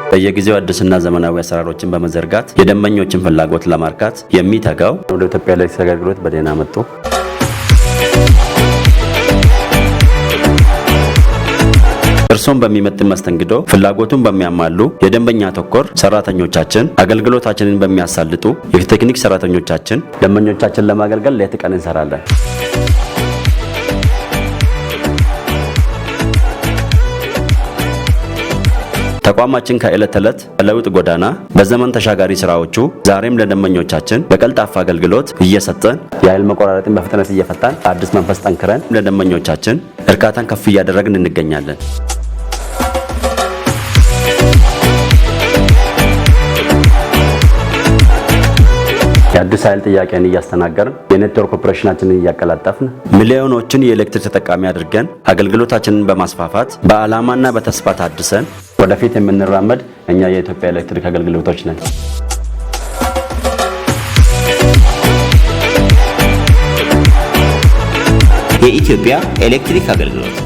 በየጊዜው አዲስና ዘመናዊ አሰራሮችን በመዘርጋት የደንበኞችን ፍላጎት ለማርካት የሚተጋው ወደ ኢትዮጵያ ኤሌክትሪክ አገልግሎት በደህና መጡ። እርሶን በሚመጥን መስተንግዶ ፍላጎቱን በሚያሟሉ የደንበኛ ተኮር ሰራተኞቻችን አገልግሎታችንን በሚያሳልጡ የቴክኒክ ሰራተኞቻችን ደንበኞቻችን ለማገልገል ሌት ቀን እንሰራለን። ተቋማችን ከዕለት ተዕለት ለውጥ ጎዳና በዘመን ተሻጋሪ ስራዎቹ ዛሬም ለደንበኞቻችን በቀልጣፋ አገልግሎት እየሰጠን የኃይል መቆራረጥን በፍጥነት እየፈታን አዲስ መንፈስ ጠንክረን ለደንበኞቻችን እርካታን ከፍ እያደረግን እንገኛለን። የአዲስ ኃይል ጥያቄን እያስተናገርን የኔትወርክ ኦፕሬሽናችንን እያቀላጠፍን ሚሊዮኖችን የኤሌክትሪክ ተጠቃሚ አድርገን አገልግሎታችንን በማስፋፋት በዓላማና በተስፋ ታድሰን ወደፊት የምንራመድ እኛ የኢትዮጵያ ኤሌክትሪክ አገልግሎቶች ነን። የኢትዮጵያ ኤሌክትሪክ አገልግሎት